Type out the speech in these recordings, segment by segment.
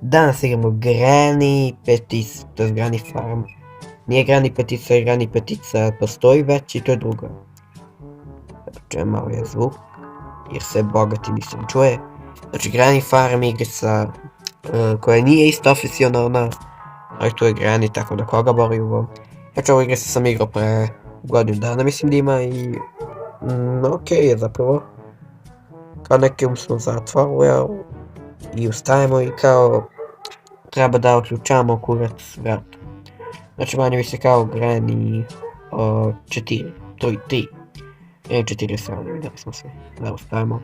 Danas igramo Granny Petis, to je Granny Farm. Nije Granny Petica, Granny Petica postoji već i to je drugo. Čujem malo je zvuk, jer se bogati nisam čuje. Znači Granny Farm igrica koja nije isto oficijonalna, ali to je Granny, tako da koga boli ovo. Znači ovo igrica sam igrao pre godinu dana, mislim da ima i... okej je zapravo. Kao nekim smo zatvoru, jel? I ustajemo i kao treba da otključamo kurac vrata. Znači manje više kao Granny 4, 3. 4 strane, vidjeli smo se. Da ustajemo.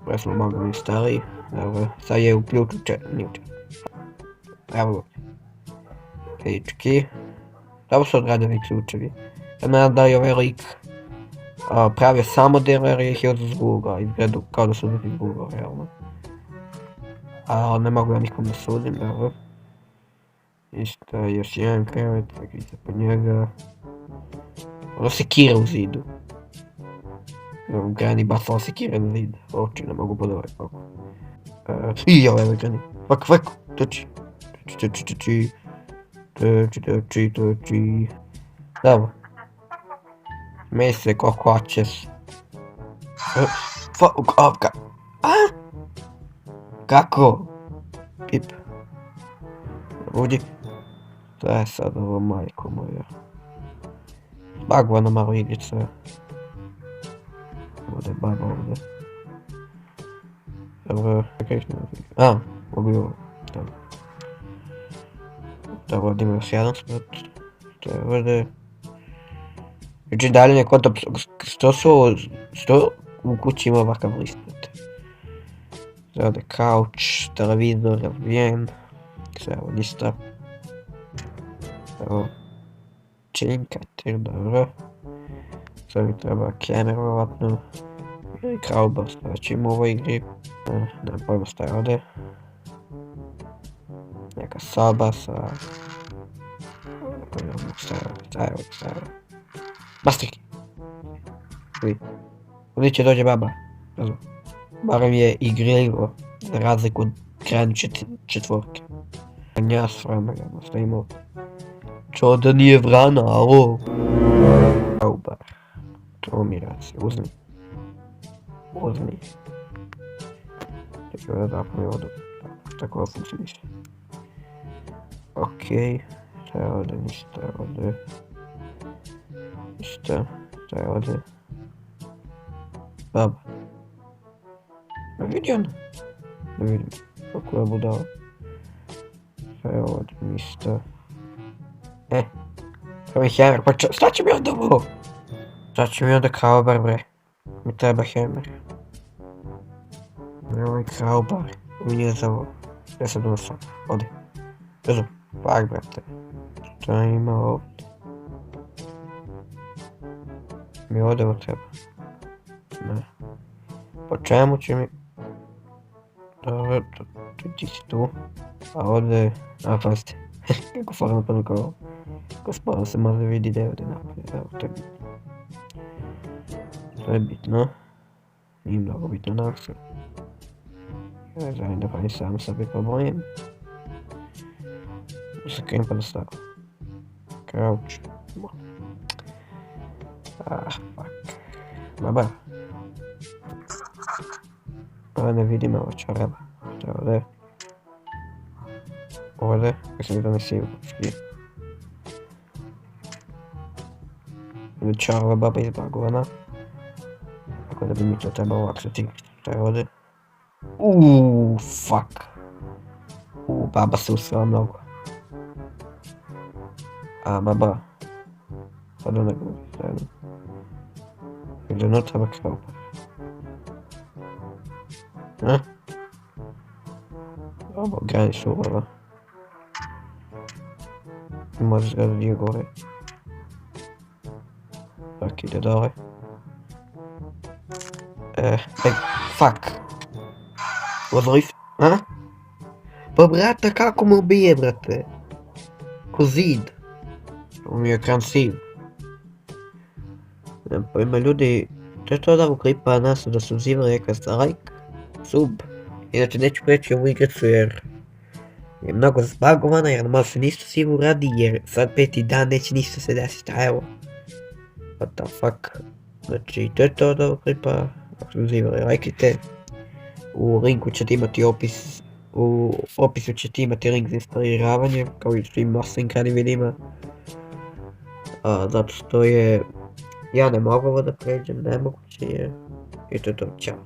Prvo smo mogli mi stali. Evo, sad je u ključu niče. Evo. Pički. Dobro su odradili ključevi. Sad nadam da je ovaj lik pravio samo delo jer ih je od zguga. Izgledu kao da su od zguga, realno. Ali ne mogu ja nikom da sudim, evo. Isto, još jedan krevet, tako se pod njega. Ono sekira u zidu. Granny bacala sekira na zid, oči ne mogu pod ovaj kako. I evo Granny, fak, toči. Toči. Dobro. Smej se kako hoćeš. Kako? Pip. Ovdje. To je sad ovo majko moja. Bagvana malo igrica. Ovdje baba ovdje. Dobro, kaj što ne mogu i ovo. Dobro, ovdje ima još jedan spot. To je ovdje. Znači dalje neko to... Što u kući ima ovakav lispot. Ovdje kauč, televizor, razbijen. Sve ovo ništa. Evo. Činkater, dobro. Sad mi treba kemer vjerovatno. Ili crowbar stavit u ovoj igri. Nemam pojma šta je ovdje. Neka soba sa... Šta je ovdje? Mastriki! Ovdje će dođe baba. Barem je igrivo, za razliku od Granny četvorke. Nja s vremena, šta ima ovdje. Čo da nije vrana, alo? Crowbar. To mi raci, uzmi. Tako da zapomni ovdje. Tako da funkcioniše. Okej. Šta je ovdje, ništa je ovdje. Šta je ovdje? Baba. Ne vidi ona? Ne vidim. Kako je budala. Šta je ovdje, ništa. Ovo je hammer, pa šta će mi onda ovo? Šta će mi onda crowbar, bre? Mi treba hammer. Ovo je crowbar. Ovo nije za ovo. Ja sad unosam. Ovdje. Brzo. Pak, brate. Šta ima ovdje? Mi ovdje ovo treba. Ne. Po čemu će mi... Dobro, ti si tu. A ovdje... pazite. Kako forma pa kao... Gospodin se može vidi da je ovdje naprijed. Evo, to je bitno. To je bitno. Nije mnogo bitno nakon. Ja želim da pravim sam sebi problem. Se krim pa da stavim. Crouch. Fuck. Baba. Ovo ne vidim ovo čoraba. To je ovdje. Ovdje. Kako mi da ne siju. Ili čoraba baba izbagovana. Tako da bi mi to trebalo akceti. To je ovdje. Fuck. Baba se usrala mnogo. Baba. Sad ona gledaj, zajedno. Ili ono treba crowbar. Ovo Granny surova. Možeš ga dio gore. Tak ide dole. Fuck. Odliv, Pa brate, kako me ubije, brate? Ko zid. Ovo mi je ekran siv. Nemam pojma, ljudi, to je to da u klipa nas da subzivali neka like, sub Inače neću preći ovu igricu jer je mnogo zbagovana, jer malo se ništa sivu radi, jer sad 5. dan neće ništa se desiti, a evo. What the fuck. Znači, to je to od ovog klipa. Ako ste uzimali, lajkajte. U linku ćete imati opis. U opisu ćete imati link za instaliranje, kao i svim ostalim kranim videima. Zato što je... Ja ne mogu ovo da pređem, nemoguće je. I to je to, ćao.